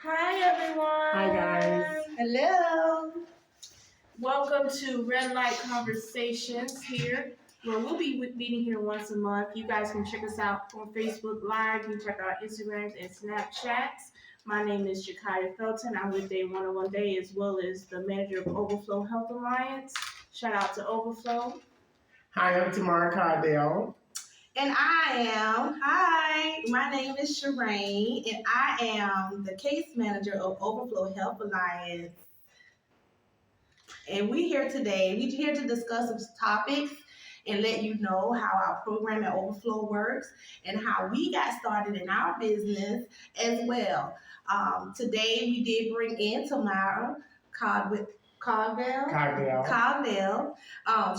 Hi everyone. Hi guys. Hello. Welcome to Red Light Conversations here, where we'll be meeting here once a month. You guys can check us out on Facebook Live. You can check our Instagrams and Snapchats. My name is Jakaya Felton. I'm with Day 101 Day as well as the manager of Overflow Health Alliance. Shout out to Overflow. Hi, I'm Tamara Cardell. And my name is Shireen, and I am the case manager of Overflow Health Alliance. And we're here to discuss some topics and let you know how our program at Overflow works and how we got started in our business as well. Today we did bring in Tamara Caldwell.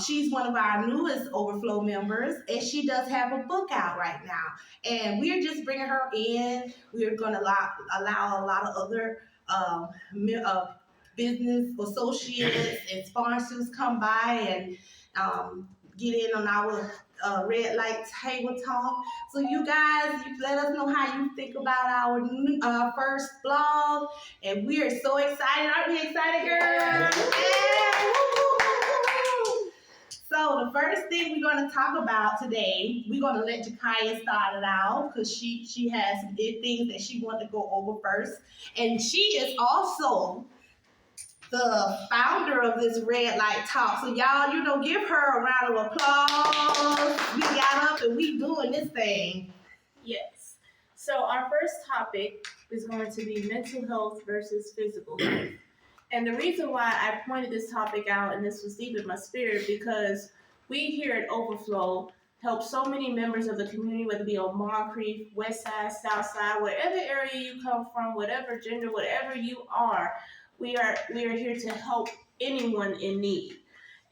She's one of our newest Overflow members, and she does have a book out right now. And we're just bringing her in. We're going to allow a lot of other business associates and sponsors come by and get in on our red light table talk. So you guys, you let us know how you think about our first blog, and we are so excited. Aren't we excited, girls? Yeah. So the first thing we're going to talk about today, we're going to let Jakaya start it out because she has some things that she wanted to go over first, and she is also the founder of this Red Light Talk. So y'all, give her a round of applause. We got up and we doing this thing. Yes. So our first topic is going to be mental health versus physical health. And the reason why I pointed this topic out, and this was deep in my spirit, because we here at Overflow help so many members of the community, whether it be on Moncrief, West Side, South Side, whatever area you come from, whatever gender, whatever you are, we are here to help anyone in need.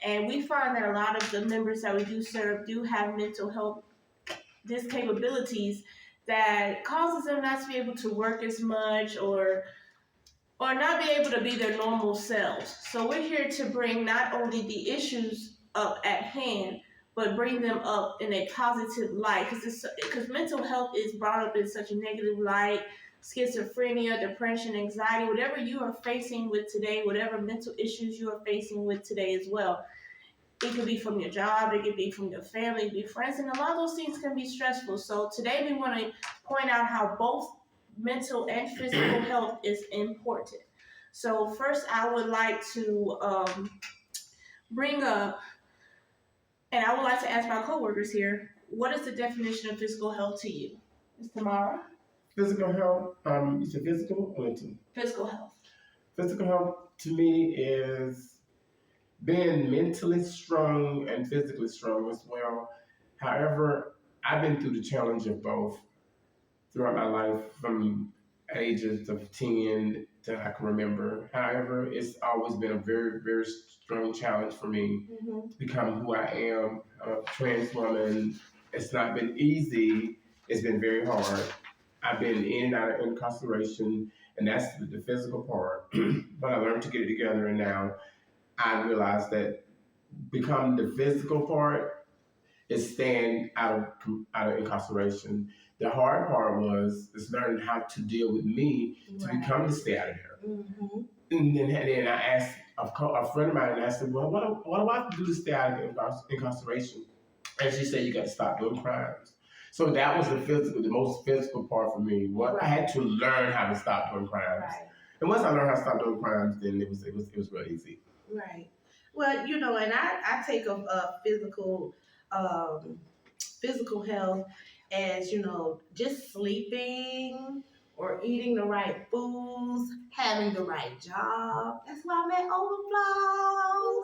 And we find that a lot of the members that we do serve do have mental health discapabilities that causes them not to be able to work as much or not be able to be their normal selves. So we're here to bring not only the issues up at hand, but bring them up in a positive light. Because mental health is brought up in such a negative light. Schizophrenia, depression, anxiety, whatever you are facing with today, whatever mental issues you are facing with today as well. It could be from your job, it could be from your family, it could be friends, and a lot of those things can be stressful. So today we want to point out how both mental and physical health is important. So first I would like to bring up, and I would like to ask my coworkers here, what is the definition of physical health to you? Ms. Tamara? Physical health, you said physical or mental? Physical health. Physical health to me is being mentally strong and physically strong as well. However, I've been through the challenge of both throughout my life from ages of 10 to I can remember. However, it's always been a very, very strong challenge for me to become who I am. I'm a trans woman. It's not been easy. It's been very hard. I've been in and out of incarceration, and that's the physical part. But I learned to get it together, and now I realize that becoming the physical part is staying out of incarceration. The hard part is learning how to deal with me to become to stay out of there. Mm-hmm. And then I asked a friend of mine, and I said, well, what do I have to do to stay out of incarceration? And she said, you got to stop doing crimes. So that was the most physical part for me. I had to learn how to stop doing crimes. Right. And once I learned how to stop doing crimes, then it was real easy. Right. Well, and I take a physical health as, just sleeping or eating the right foods, having the right job. That's why I'm at Overflow.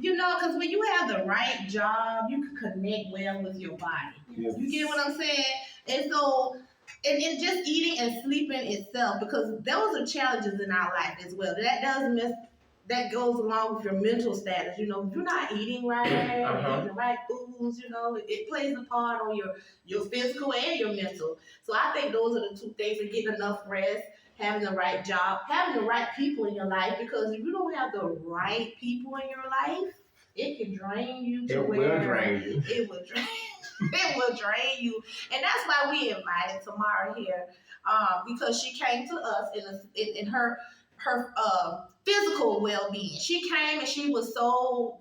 Because when you have the right job, you can connect well with your body. Yes. You get what I'm saying? And so, and just eating and sleeping itself, because those are challenges in our life as well. That goes along with your mental status. If you're not eating right, eating the right foods, it plays a part on your physical and your mental. So I think those are the two things: to get enough rest, having the right job, having the right people in your life. Because if you don't have the right people in your life, it can drain you to It will drain you. It will drain you. And that's why we invited Tamara here because she came to us in her physical well-being. She came and she was so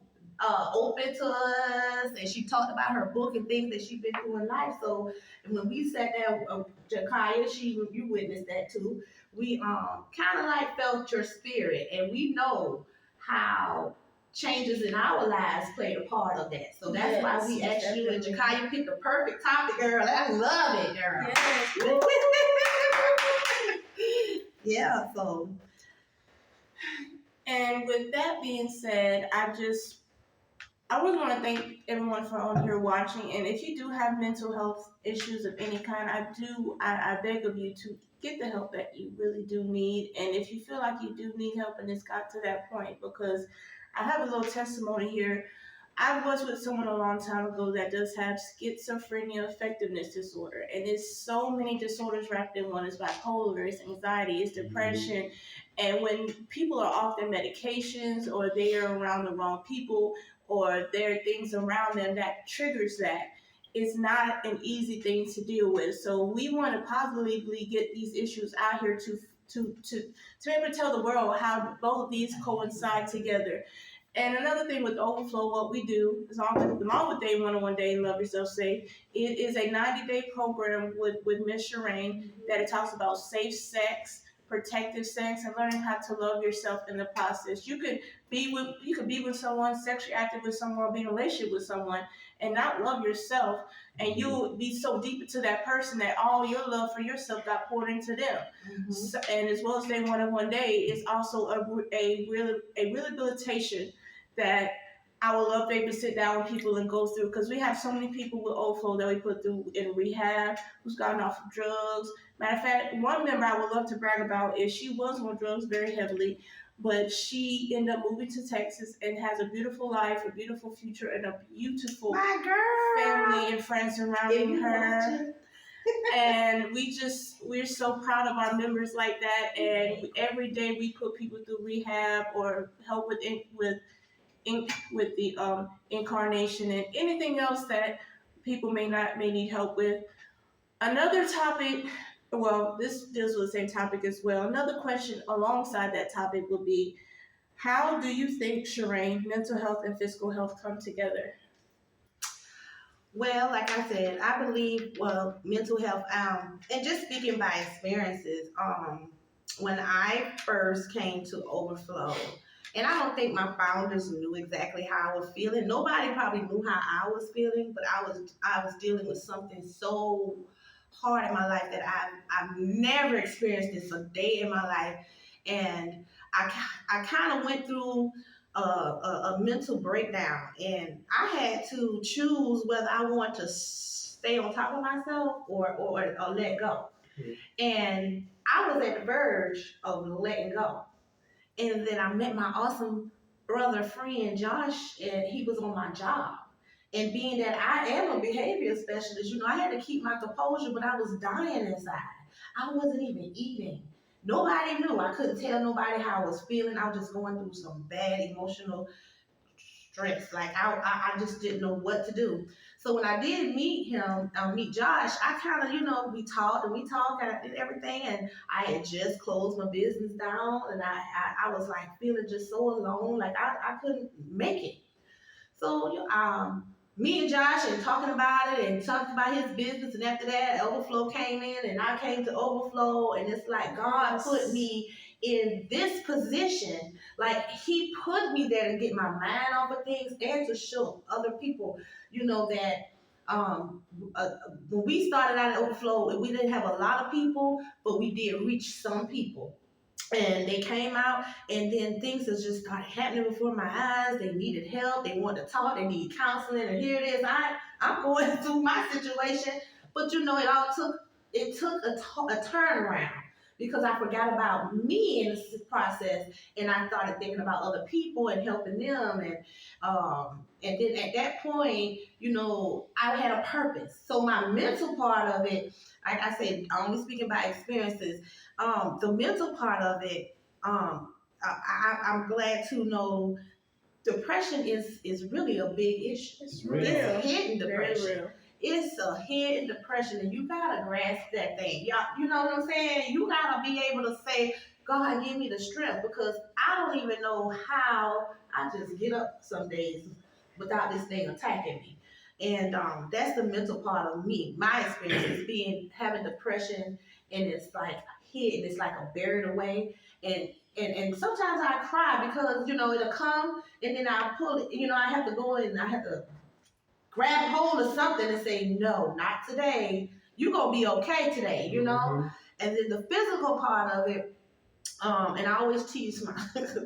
open to us, and she talked about her book and things that she'd been through in life. So when we sat there, Jakaya, you witnessed that too. We kind of like felt your spirit, and we know how changes in our lives played a part of that. So that's why we asked you, and Jakaya picked the perfect topic, girl. I love it, girl. Yes. Yeah, so. And with that being said, I really want to thank everyone for on here watching. And if you do have mental health issues of any kind, I beg of you to get the help that you really do need. And if you feel like you do need help and it's got to that point, because I have a little testimony here. I was with someone a long time ago that does have schizophrenia affectiveness disorder. And it's so many disorders wrapped in one. It's bipolar, it's anxiety, it's depression. And when people are off their medications, or they are around the wrong people, or there are things around them that triggers that, it's not an easy thing to deal with. So we want to positively get these issues out here to be able to tell the world how both of these coincide together. And another thing with Overflow, what we do is on the Mom with Day 101 Day Love Yourself Safe. It is a 90-day program with Miss Shireen that it talks about safe sex, protective sex, and learning how to love yourself in the process. You could be with someone, sexually active with someone, be in a relationship with someone, and not love yourself, and you'll be so deep into that person that all your love for yourself got poured into them. So, and as well as Day 101 Day is also a rehabilitation that I would love to be able to sit down with people and go through, because we have so many people with Overflow that we put through in rehab who's gotten off of drugs. Matter of fact, one member I would love to brag about is she was on drugs very heavily, but she ended up moving to Texas and has a beautiful life, a beautiful future, and a beautiful family and friends surrounding her. And we're so proud of our members like that. And every day we put people through rehab or help with the incarnation and anything else that people may need help with. Another topic, well, this deals with the same topic as well. Another question alongside that topic would be, how do you think, Shireen, mental health and physical health come together? Well, like I said, I believe, mental health, and just speaking by experiences, when I first came to Overflow, and I don't think my founders knew exactly how I was feeling. Nobody probably knew how I was feeling, but I was dealing with something so hard in my life that I've never experienced this a day in my life, and I kind of went through a mental breakdown, and I had to choose whether I want to stay on top of myself or let go. And I was at the verge of letting go. And then I met my awesome brother friend Josh, and he was on my job. And being that I am a behavior specialist, I had to keep my composure, but I was dying inside. I wasn't even eating. Nobody knew. I couldn't tell nobody how I was feeling. I was just going through some bad emotional stress. Like I just didn't know what to do. So when I did meet Josh, I kind of, we talked and I did everything, and I had just closed my business down, and I was like feeling just so alone, like I couldn't make it. So me and Josh and talking about it and talking about his business, and after that, Overflow came in, and I came to Overflow, and it's like God put me in this position. Like he put me there to get my mind off of things and to show other people, that when we started out at Overflow, we didn't have a lot of people, but we did reach some people. And they came out, and then things just started happening before my eyes. They needed help. They wanted to talk. They needed counseling. And here it is. I'm going through my situation. But it took a turnaround, because I forgot about me in this process, and I started thinking about other people and helping them. And then at that point, I had a purpose. So my mental part of it, like I said, only speaking by experiences, the mental part of it, I'm glad to know depression is really a big issue. It's real. It's a hidden depression. it's a hidden depression, and you gotta grasp that thing. Y'all, you know what I'm saying? You gotta be able to say, God, give me the strength, because I don't even know how I just get up some days without this thing attacking me. And that's the mental part of me. My experience is having depression, and it's like hidden, it's like a buried away. And sometimes I cry because, it'll come, and then I pull it, I have to go in and I have to grab hold of something and say, no, not today. You're going to be okay today, Mhm. And then the physical part of it, and I always tease my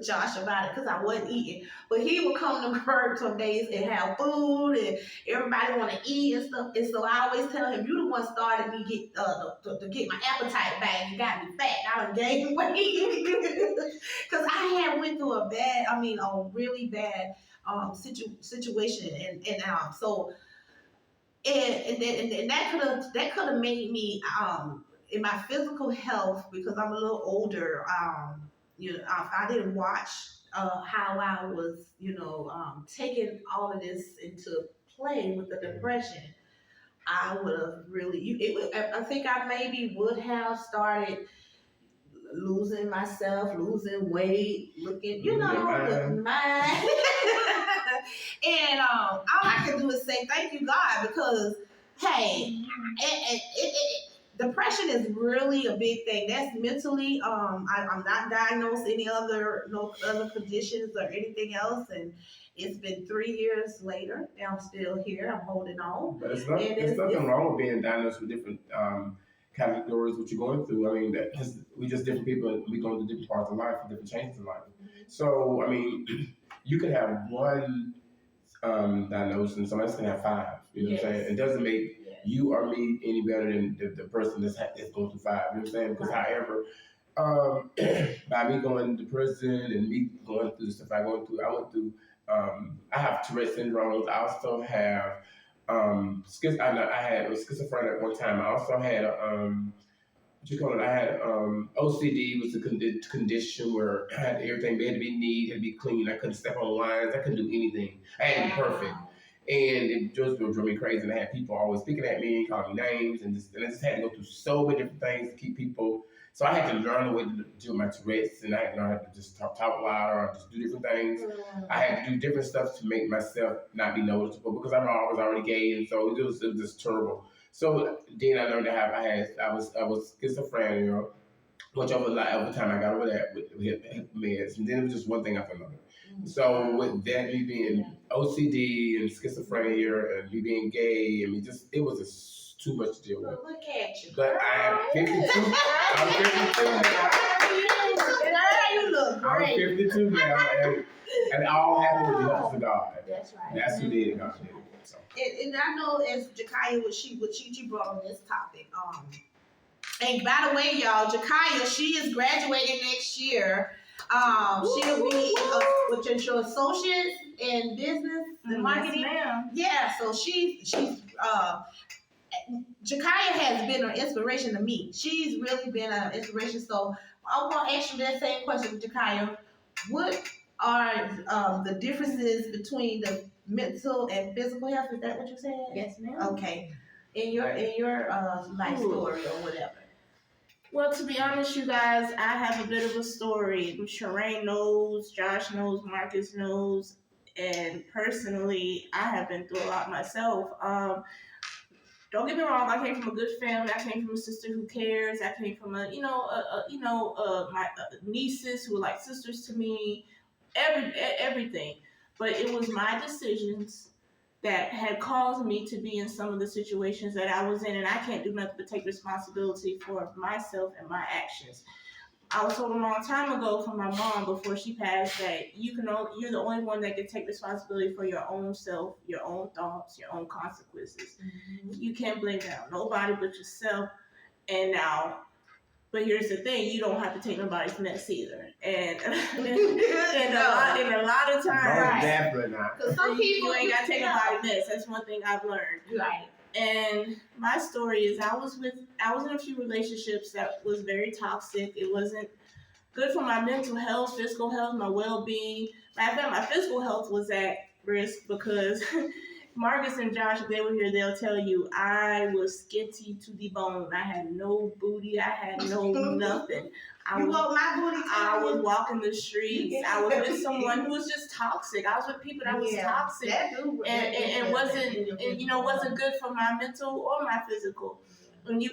Josh about it because I wasn't eating. But he would come to work some days and have food, and everybody want to eat and stuff. And so I always tell him, "You the one started me to get my appetite back. You got me fat. I done gained weight because I had went through a really bad situation, and so and that could have made me in my physical health, because I'm a little older. If I didn't watch how I was, taking all of this into play with the depression, I would have I think I maybe would have started losing myself, losing weight, looking, looking mine. And all I can do is say thank you, God, because hey, depression is really a big thing. That's mentally. I'm not diagnosed no other conditions or anything else, and it's been 3 years later, and I'm still here. I'm holding on. But there's nothing wrong with being diagnosed with different categories, what you're going through. I mean, we just different people, and we go through different parts of life, different changes in life. So, I mean, you could have one diagnosis, and somebody else can have 5. You know what I'm saying? It doesn't make you or me any better than the person that's going through 5. You know what I'm saying? Because however, by me going to prison and me going through the stuff I went through, I have Tourette syndrome. I also have I had schizophrenia at one time. I also had I had OCD was a condition where I had everything had to be neat, had to be clean. I couldn't step on lines. I couldn't do anything. I had to be perfect. And it just drove me crazy. And I had people always picking at me, calling me names, and I just had to go through so many different things to keep people. So I had to learn a way to deal with my Tourette's, and I had to learn how to just talk louder or just do different things. I had to do different stuff to make myself not be noticeable, because I was already gay, and so it was just terrible. So then I learned to I was schizophrenia, which over time I got over that with meds, and then it was just one thing after another. So with that, me being OCD and schizophrenia and me being gay, it was just too much to deal with. Look at you. But I am 52. I'm 52 now. You look great. I'm 52 now, and it all happened with the help of God. That's right. That's who did it. God did it. So. And I know as Jakaya, what she brought on this topic. And by the way, y'all, Jakaya, she is graduating next year. She'll be with your associates in business and marketing. Yes, ma'am. Yeah, so she's Jakaya has been an inspiration to me. She's really been an inspiration. So I want to ask you that same question, Jakaya. What are the differences between the mental and physical health? Is that what you're saying? Yes, ma'am. Okay. In your life story or whatever. Well, to be honest, you guys, I have a bit of a story. Shireen knows, Josh knows, Marcus knows, and personally, I have been through a lot myself. Don't get me wrong, I came from a good family. I came from a sister who cares. I came from my nieces who were like sisters to me, everything. But it was my decisions that had caused me to be in some of the situations that I was in, and I can't do nothing but take responsibility for myself and my actions. I was told a long time ago from my mom before she passed that you're the only one that can take responsibility for your own self, your own thoughts, your own consequences. Mm-hmm. You can't blame that on nobody but yourself. But here's the thing: you don't have to take nobody's mess either. And a lot of times, definitely not. Because some people you ain't gotta take nobody's mess. That's one thing I've learned. Right. And my story is I was in a few relationships that was very toxic. It wasn't good for my mental health, physical health, my well-being. Matter of fact, my physical health was at risk because Marcus and Josh, if they were here, they'll tell you I was skinty to the bone. I had no booty. I had no nothing. You want my booty? I was walking the streets. Yeah. I was with someone who was just toxic. I was with people that was toxic, and wasn't good for my mental or my physical. When you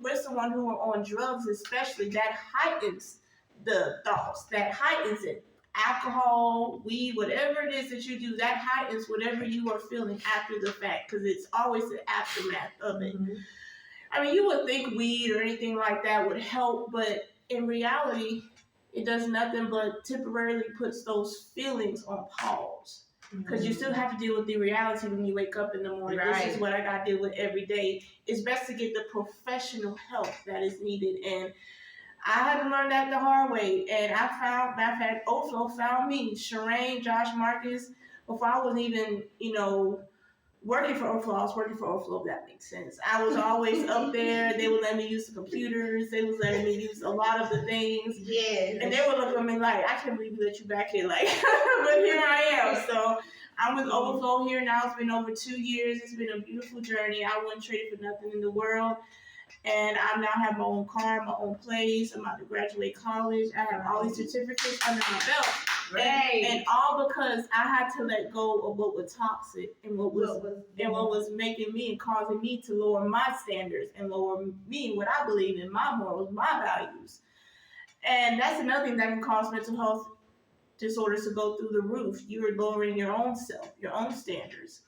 with someone who are on drugs, especially, that heightens the thoughts. That heightens it. Alcohol, weed, whatever it is that you do, that heightens whatever you are feeling after the fact, because it's always the aftermath of it. Mm-hmm. I mean, you would think weed or anything like that would help, but in reality, it does nothing but temporarily puts those feelings on pause. Because you still have to deal with the reality when you wake up in the morning. Right. This is what I got to deal with every day. It's best to get the professional help that is needed. And I had to learn that the hard way. And I found, matter of fact, Oflo found me. Shireen, Josh, Marcus, before I wasn't even, working for Oflo, I was working for Oflo, if that makes sense. I was always up there. They would let me use the computers. They was letting me use a lot of the things. Yeah. And they would look at me like, I can't believe we let you back here. Like, but here I am. So I'm with Overflow here now. It's been over 2 years. It's been a beautiful journey. I wouldn't trade it for nothing in the world. And I now have my own car, my own place. I'm about to graduate college. I have all these certificates under my belt. Right. And all because I had to let go of what was toxic and what was making me and causing me to lower my standards and lower me, what I believe in, my morals, my values. And that's another thing that can cause mental health disorders to go through the roof. You're lowering your own self, your own standards.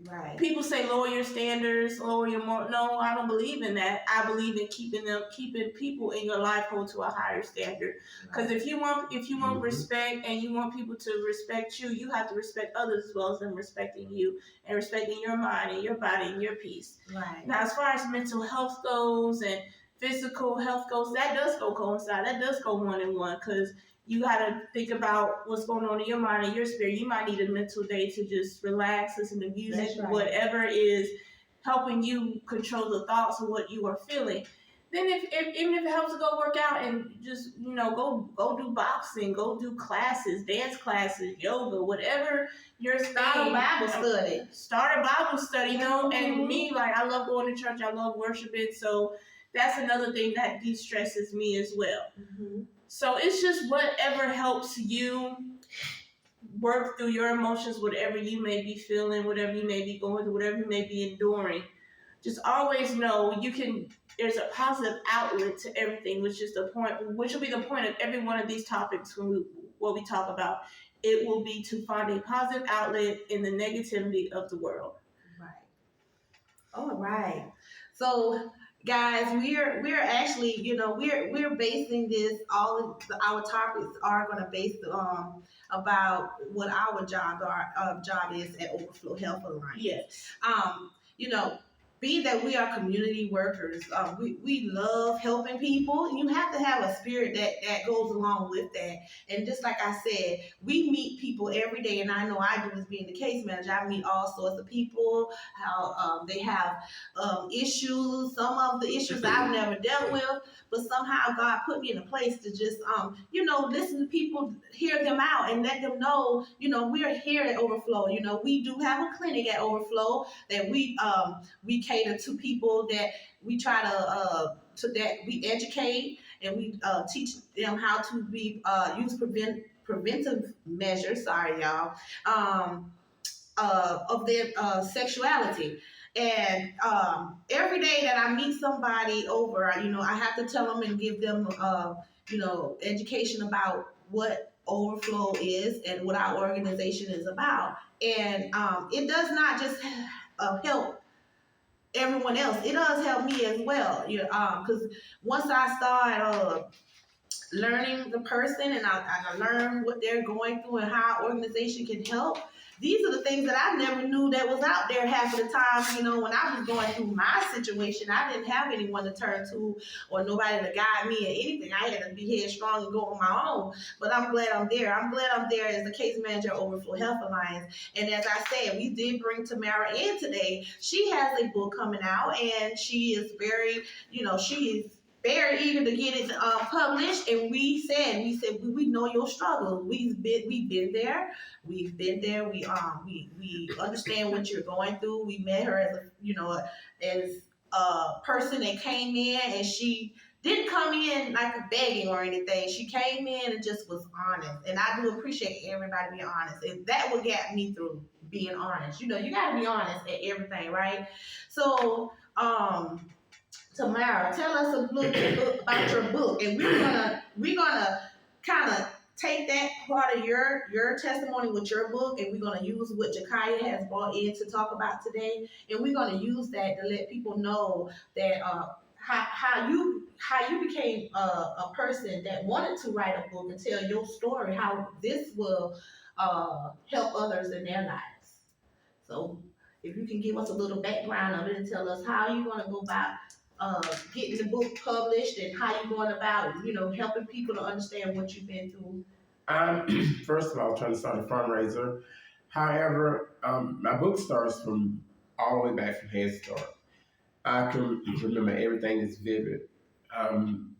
Right. People say lower your standards, lower your more. No, I don't believe in that. I believe in keeping people in your life hold to a higher standard. Because if you want respect and you want people to respect you, you have to respect others as well as them respecting you and respecting your mind and your body and your peace. Right. Now, as far as mental health goes and physical health goes, that does go coincide. That does go one in one, because you got to think about what's going on in your mind and your spirit. You might need a mental day to just relax, listen to music, Right. whatever is helping you control the thoughts of what you are feeling. Then even if it helps to go work out and just, go do boxing, go do classes, dance classes, yoga, whatever your Start a Bible study. Start a Bible study, Mm-hmm. And me, I love going to church. I love worshiping. So that's another thing that de-stresses me as well. Mm-hmm. So it's just whatever helps you work through your emotions, whatever you may be feeling, whatever you may be going through, whatever you may be enduring. Just always know there's a positive outlet to everything, which will be the point of every one of these topics what we talk about. It will be to find a positive outlet in the negativity of the world. Right. All right. So, guys, we're actually, we're basing this, all of our topics are going to base about what our job is at Overflow Health Alliance. Yes. Being that we are community workers, we love helping people. You have to have a spirit that goes along with that. And just like I said, we meet people every day, and I know I do as being the case manager. I meet all sorts of people, how they have issues. Some of the issues I've never dealt with, but somehow God put me in a place to just, listen to people, hear them out, and let them know, we're here at Overflow. We do have a clinic at Overflow that we cater to people that we try that we educate, and we teach them how to use preventive measures. Sorry, y'all. Of their sexuality. And every day that I meet somebody over, I have to tell them and give them, education about what Overflow is and what our organization is about. And it does not just help everyone else. It does help me as well. Because once I start learning the person and I learn what they're going through and how our organization can help, these are the things that I never knew that was out there half of the time. When I was going through my situation, I didn't have anyone to turn to or nobody to guide me in anything. I had to be headstrong and go on my own. But I'm glad I'm there. I'm glad I'm there as the case manager at Overflow Health Alliance. And as I said, we did bring Tamara in today. She has a book coming out, and she is very, very eager to get it published, and we said we know your struggle. We've been there. We understand what you're going through. We met her as as a person that came in, and she didn't come in like begging or anything. She came in and just was honest, and I do appreciate everybody being honest. And that what got me through, being honest. You gotta be honest at everything, right? So, Tamara, tell us a little bit about your book, and we're gonna kind of take that part of your testimony with your book, and we're gonna use what Jakaya has brought in to talk about today, and we're gonna use that to let people know that how you became a person that wanted to write a book and tell your story, how this will help others in their lives. So, if you can give us a little background of it and tell us how you're gonna go about getting the book published and how you're going about, helping people to understand what you've been through. First of all, trying to start a fundraiser. However, my book starts from all the way back from Head Start. I can remember everything is vivid.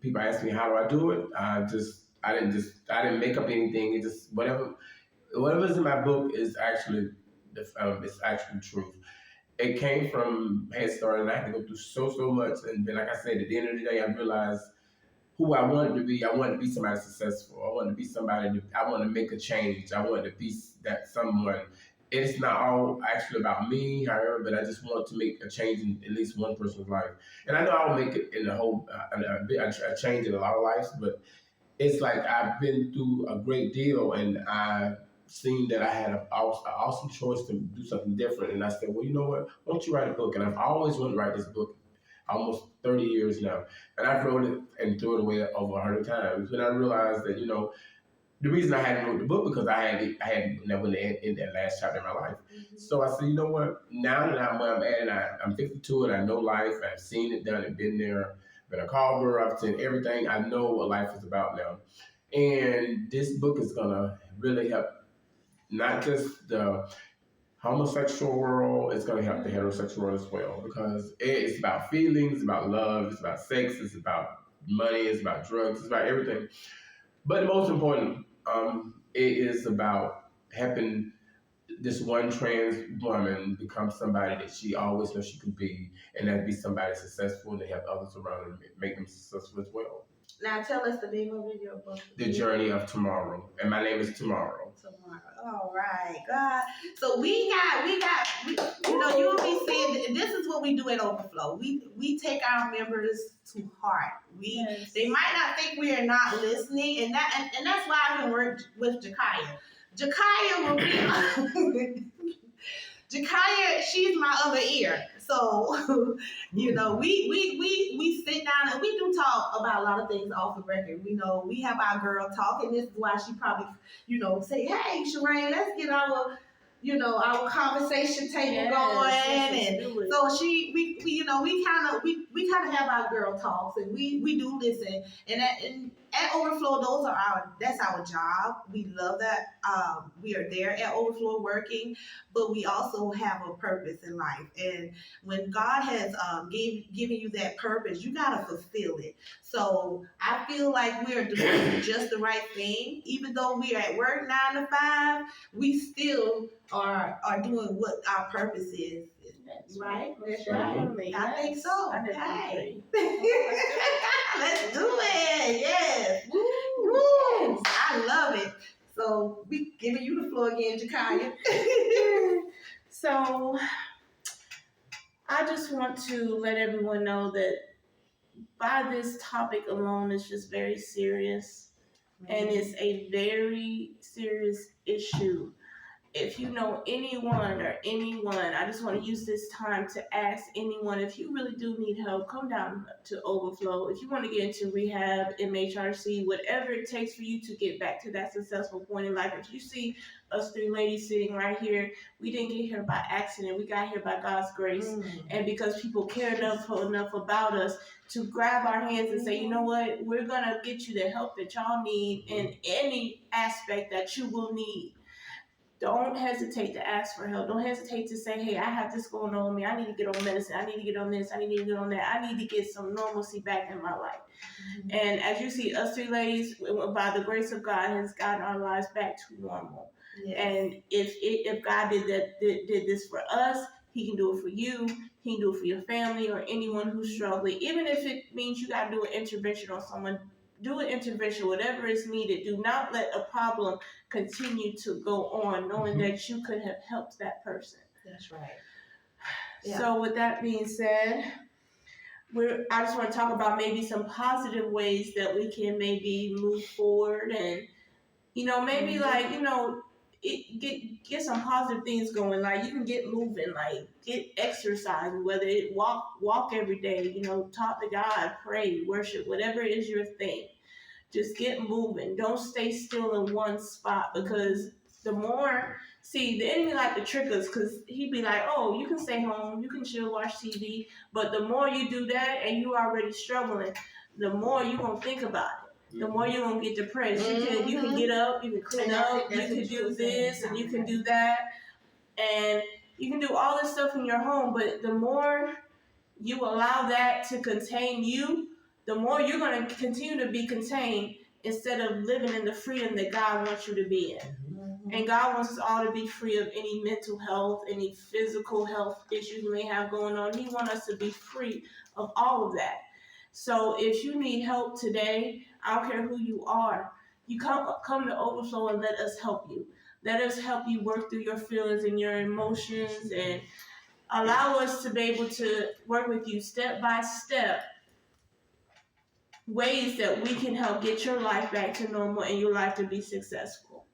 People ask me how do I do it. I didn't make up anything. It just whatever's in my book is actually it's actually truth. It came from Head Start, and I had to go through so much. And then, like I said, at the end of the day, I realized who I wanted to be. I wanted to be somebody successful. I wanted to be somebody I wanted to make a change. I wanted to be that someone. It's not all actually about me, however, but I just want to make a change in at least one person's life. And I know I'll make it in the whole, a change in a lot of lives, but it's like I've been through a great deal, and I've seen that I had an awesome choice to do something different. And I said, well, you know what? Why don't you write a book? And I've always wanted to write this book, almost 30 years now. And I've wrote it and threw it away over 100 times. And I realized that, the reason I hadn't wrote the book because I had never in that last chapter in my life. Mm-hmm. So I said, you know what? Now that I'm where I'm at, and I'm 52 and I know life, I've seen it done and been there, been a call girl, I've seen everything. I know what life is about now. And this book is gonna really help not just the homosexual world, it's gonna help the heterosexual world as well, because it's about feelings, it's about love, it's about sex, it's about money, it's about drugs, it's about everything. But the most important, it is about helping this one trans woman become somebody that she always knows she could be, and that be somebody successful and to help others around her and make them successful as well. Now tell us the name of your book. The Journey of Tomorrow, and my name is Tomorrow. All right, God. So we got, you'll be seeing. This is what we do at Overflow. We take our members to heart. They might not think we are not listening, and that's why I can work with Jakaya. Jakaya will be. Jakaya, she's my other ear. So, we sit down and we do talk about a lot of things off the record. We have our girl talk, and this is why she probably, say, hey, Sherane, let's get our conversation table going. And so we kind of have our girl talks, and we do listen. And at Overflow, that's our job. We love that. We are there at Overflow working, but we also have a purpose in life. And when God has given you that purpose, you gotta fulfill it. So I feel like we are doing just the right thing. Even though we are at work 9 to 5, we still are doing what our purpose is. That's right? That's right. I think so. Hey. Let's do it. Yes. Woo. Yes. I love it. So we giving you the floor again, Jakaya. So I just want to let everyone know that by this topic alone, it's just very serious. And it's a very serious issue. If you know anyone, I just want to use this time to ask anyone, if you really do need help, come down to Overflow. If you want to get into rehab, MHRC, whatever it takes for you to get back to that successful point in life. If you see us 3 ladies sitting right here, we didn't get here by accident. We got here by God's grace. And because people care enough about us to grab our hands and say, you know what, we're going to get you the help that y'all need in any aspect that you will need. don't hesitate to ask for help. Don't hesitate to say, hey, I have this going on with me. I need to get on medicine. I need to get on this. I need to get on that. I need to get some normalcy back in my life. And as you see, us three ladies, by the grace of God, has gotten our lives back to normal. Yes. And if God did this for us, He can do it for you. He can do it for your family or anyone who's struggling. Even if it means you got to do an intervention on someone, do an intervention, whatever is needed. Do not let a problem continue to go on, knowing that you could have helped that person. That's right. Yeah. So with that being said, I just want to talk about maybe some positive ways that we can maybe move forward and, maybe like, get some positive things going. Like you can get moving, like get exercise, whether it walk every day, talk to God, pray, worship, whatever is your thing. Just get moving. Don't stay still in one spot, because the enemy like to trick us, because he'd be like, oh, you can stay home, you can chill, watch TV. But the more you do that and you already struggling, the more you're going to think about it. The more you're going to get depressed. You can get up, you can clean up, you can do this and you can do that. And you can do all this stuff in your home, but the more you allow that to contain you, the more you're going to continue to be contained instead of living in the freedom that God wants you to be in. And God wants us all to be free of any mental health, any physical health issues you may have going on. He wants us to be free of all of that. So if you need help today, I don't care who you are, you come to Overflow and let us help you. Let us help you work through your feelings and your emotions, and allow us to be able to work with you step by step, ways that we can help get your life back to normal and your life to be successful.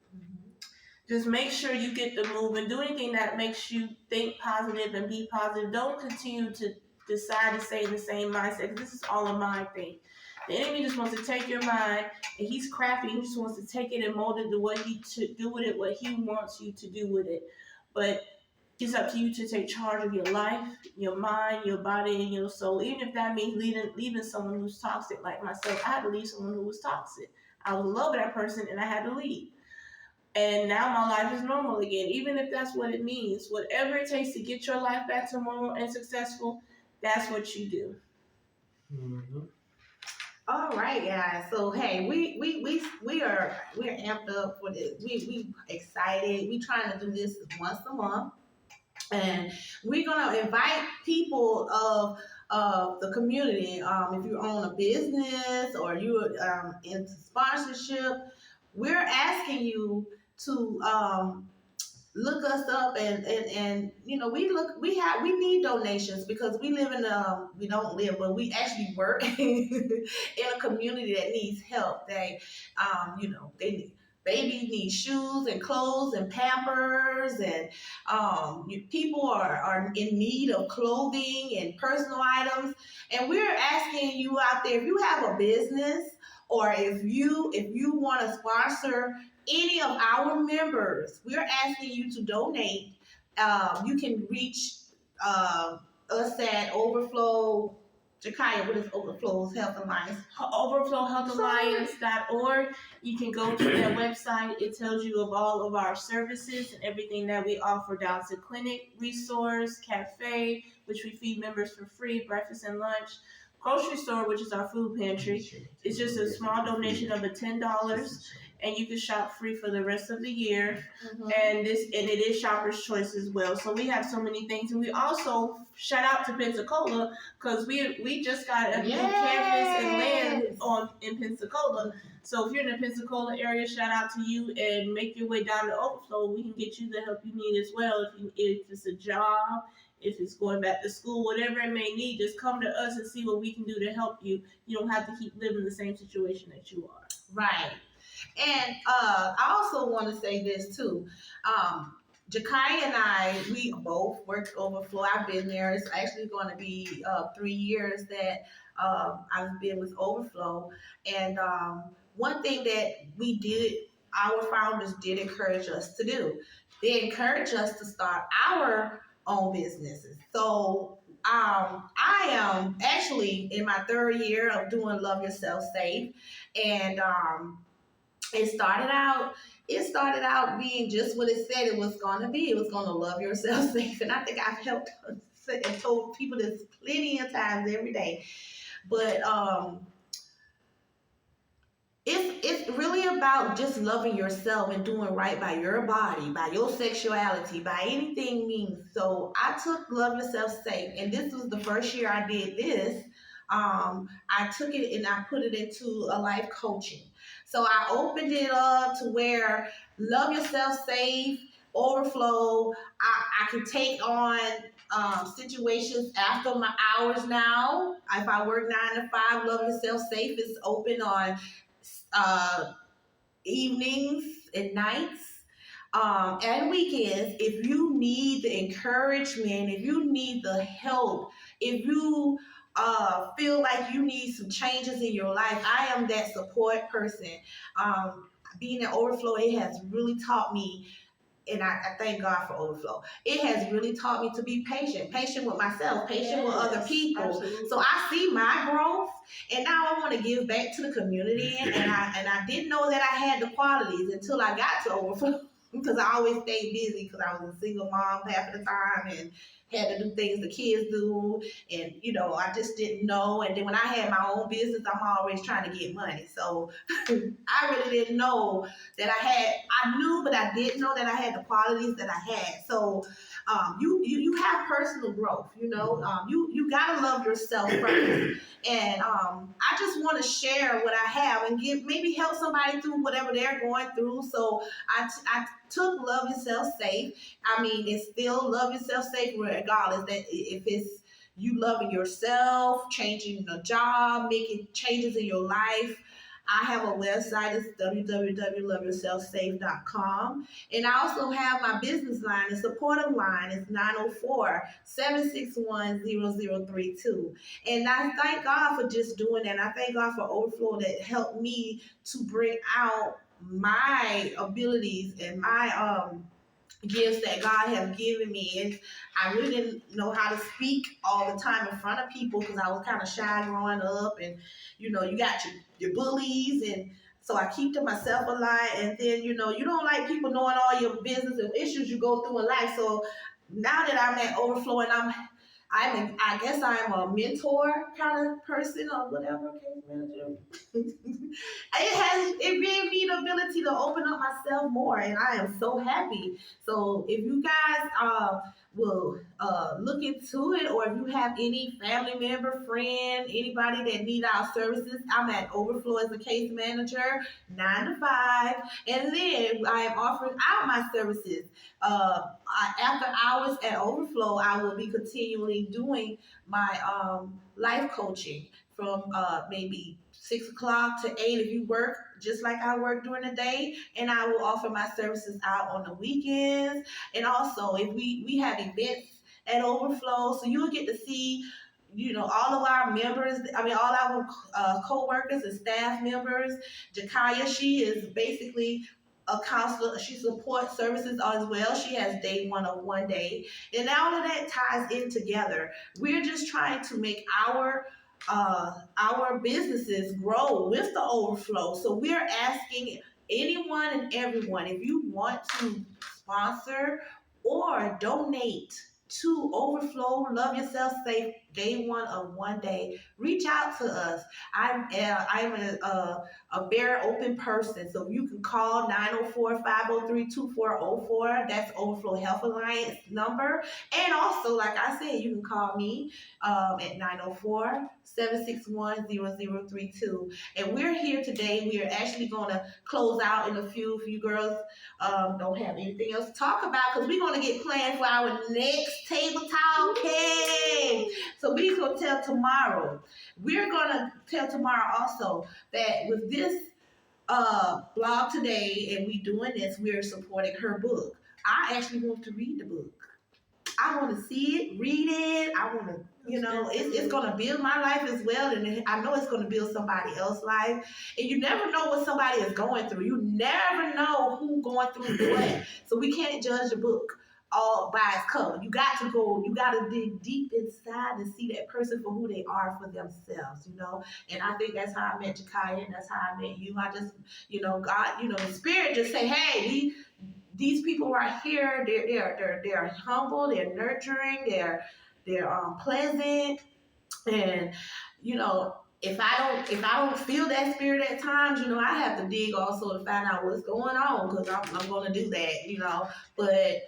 Just make sure you get the move and do anything that makes you think positive and be positive. Don't continue to decide to stay in the same mindset. This is all a mind thing. The enemy just wants to take your mind, and he's crafty. He just wants to take it and mold it to what he should do with it, what he wants you to do with it. But it's up to you to take charge of your life, your mind, your body, and your soul. Even if that means leaving someone who's toxic, like myself. I had to leave someone who was toxic. I was in love with that person, and I had to leave. And now my life is normal again, even if that's what it means. Whatever it takes to get your life back to normal and successful, that's what you do. Mm-hmm. All right, guys. So hey, we're amped up for this. We excited. We trying to do this once a month, and we're gonna invite people of the community. If you own a business or you're into sponsorship, we're asking you to look us up and we need donations, because we actually work in a community that needs help. Babies need shoes and clothes and Pampers, and people are in need of clothing and personal items. And we're asking you out there, if you have a business, or if you want to sponsor any of our members, we're asking you to donate. You can reach us at Overflow. Jakaya, what is Overflow's Health Alliance? OverflowHealthAlliance.org. You can go to their website. It tells you of all of our services and everything that we offer, down to clinic, resource, cafe, which we feed members for free, breakfast and lunch, grocery store, which is our food pantry. It's just a small donation of $10, and you can shop free for the rest of the year. And it is shopper's choice as well. So we have so many things, and we also shout out to Pensacola, because we just got a new campus and land in Pensacola. So if you're in the Pensacola area, shout out to you, and make your way down to Overflow. We can get you the help you need as well. If it's a job, if it's going back to school, whatever it may need, just come to us and see what we can do to help you. You don't have to keep living the same situation that you are. Right. And I also want to say this too. Jakaya and I, we both worked Overflow. I've been there. It's actually going to be 3 years that I've been with Overflow. And one thing that our founders did encourage us to do, they encouraged us to start our own businesses. So I am actually in my 3rd year of doing Love Yourself Safe, and it started out being just what it said it was going to be. It was going to love yourself safe. And I think I've helped and told people this plenty of times every day. But it's really about just loving yourself and doing right by your body, by your sexuality, by anything means. So I took Love Yourself Safe, and this was the first year I did this. I took it and I put it into a life coaching. So I opened it up to where Love Yourself Safe, Overflow. I can take on situations after my hours now. If I work 9 to 5, Love Yourself Safe is open on evenings and nights and weekends. If you need the encouragement, if you need the help, if you feel like you need some changes in your life, I am that support person. Being at Overflow, it has really taught me, and I thank God for Overflow. It has really taught me to be patient with myself, patient with other people. Absolutely. So I see my growth, and now I want to give back to the community. And I didn't know that I had the qualities until I got to Overflow, because I always stayed busy because I was a single mom half of the time and had to do things the kids do, and I just didn't know. And then when I had my own business, I'm always trying to get money, so I really didn't know that I knew, but I didn't know that I had the qualities that I had. So you have personal growth, you gotta love yourself first. And I just want to share what I have and maybe help somebody through whatever they're going through. So I took Love Yourself Safe. I mean, it's still Love Yourself Safe regardless, that if it's you loving yourself, changing a job, making changes in your life. I have a website. It's www.loveyourselfsafe.com. And I also have my business line, the supportive line. It's 904-761-0032. And I thank God for just doing that. And I thank God for Overflow that helped me to bring out my abilities and my gifts that God has given me. And I really didn't know how to speak all the time in front of people because I was kind of shy growing up. And you got your bullies, and so I keep to myself a lot. And then you don't like people knowing all your business and issues you go through in life. So now that I'm at Overflow, and I guess I'm a mentor kind of person or whatever, case manager. It gave me the ability to open up myself more, and I am so happy. So if you guys will look into it, or if you have any family member, friend, anybody that need our services, I'm at Overflow as a case manager, 9 to 5, and then I am offering out my services. After hours at Overflow, I will be continually doing my life coaching from maybe 6 o'clock to 8 if you work just like I work during the day, and I will offer my services out on the weekends. And also, if we have events at Overflow, so you'll get to see all of our members, all our co-workers and staff members. Jakaya, she is basically a counselor. She supports services as well. She has day 101 day. And all of that ties in together. We're just trying to make our businesses grow with the Overflow. So we're asking anyone and everyone, if you want to sponsor or donate to Overflow Love Yourself Safe Day 1 of 1 day, reach out to us. I'm a very open person, so you can call 904-503-2404. That's Overflow Health Alliance number. And also, like I said, you can call me at 904-761-0032. And we're here today. We are actually going to close out in a few. If you girls don't have anything else to talk about, because we're going to get planned for our next table talk. Okay. So we're going to tell tomorrow. We're going to tell tomorrow also that with this blog today, and we doing this, we're supporting her book. I actually want to read the book. I want to see it, read it. I want to, it's going to build my life as well. And I know it's going to build somebody else's life. And you never know what somebody is going through. You never know who's going through what. So we can't judge the book all by its color. You got to dig deep inside and see that person for who they are for themselves, you know. And I think that's how I met Jakaya, and that's how I met you. I just, you know, God, you know, the Spirit just say, hey, these people right here, they're humble, they're nurturing, they're pleasant, and you know, if I don't feel that spirit at times, you know, I have to dig also to find out what's going on, because I'm going to do that, you know. But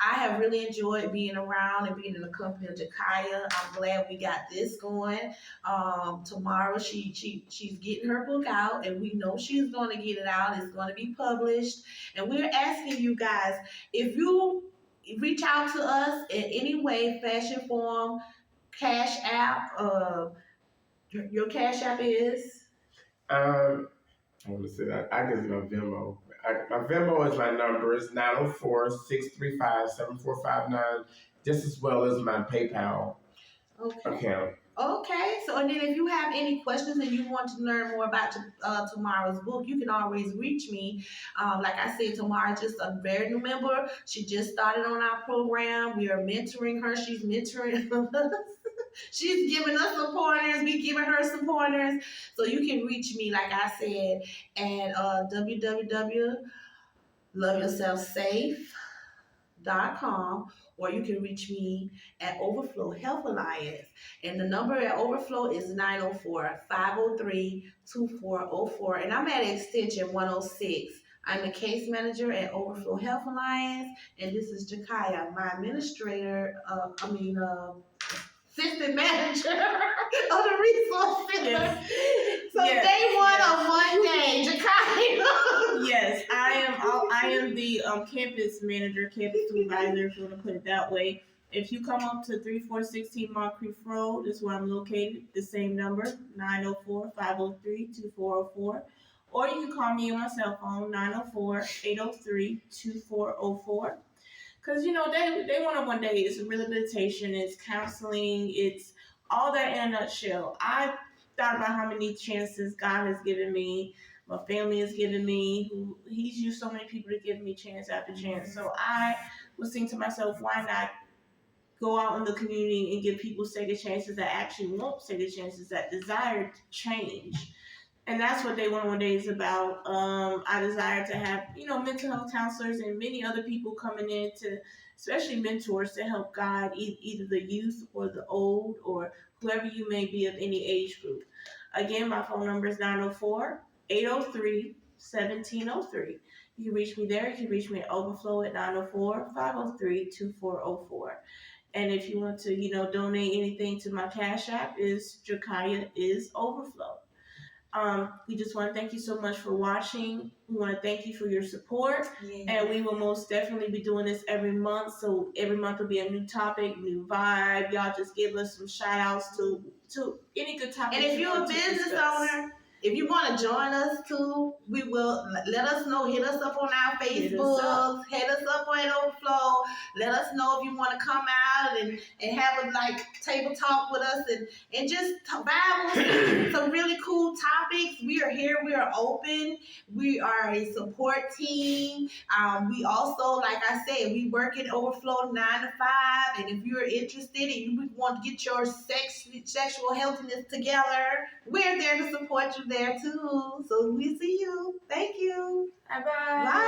I have really enjoyed being around and being in the company of Jakaya. I'm glad we got this going. Tomorrow she's getting her book out, and we know she's going to get it out. It's going to be published, and we're asking you guys, if you reach out to us in any way, fashion, form, Cash App, your Cash App is? I want to say that. I guess my Venmo. My Venmo is my number. It's 904-635-7459, just as well as my PayPal account. Okay, so and then if you have any questions and you want to learn more about Tamara's book, you can always reach me. Like I said, Tamara is just a very new member. She just started on our program. We are mentoring her. She's mentoring us. She's giving us some pointers. We giving her some pointers. So you can reach me, like I said, at www.loveyourselfsafe.com, or you can reach me at Overflow Health Alliance. And the number at Overflow is 904-503-2404. And I'm at extension 106. I'm the case manager at Overflow Health Alliance. And this is Jakaya, my administrator, assistant manager of the resource center. Yes. So Yes. day one of Monday, Jakaya. Yes, I am the campus manager, campus supervisor, if you want to put it that way. If you come up to 3416 Moncrief Road, is where I'm located. The same number, 904-503-2404. Or you can call me on my cell phone, 904-803-2404. Because, you know, they one-on-one day. It's rehabilitation, it's counseling, it's all that in a nutshell. I thought about how many chances God has given me, my family has given me, He's used so many people to give me chance after chance. So I was thinking to myself, why not go out in the community and give people second chances that actually want second chances, that desire change. And that's what Day 101 Day is about. I desire to have, you know, mental health counselors and many other people coming in to, especially mentors, to help guide either the youth or the old or whoever you may be of any age group. Again, my phone number is 904-803-1703. You can reach me there. You can reach me at Overflow at 904-503-2404. And if you want to, you know, donate anything to my Cash App, is Jakaya is Overflow. We just want to thank you so much for watching. We want to thank you for your support. And we will most definitely be doing this every month. So every month will be a new topic, new vibe. Y'all just give us some shout outs to any good topic. And if you're a business owner, if you want to join us too, we will let us know. Hit us up on our Facebook. Hit us up on Overflow. Let us know if you want to come out and have a table talk with us and just Bible some really cool topics. We are here. We are open. We are a support team. We also, like I said, we work at Overflow 9 to 5. And if you're interested and you want to get your sexual healthiness together, we're there to support you there too. So we see you. Thank you. Bye-bye. Bye.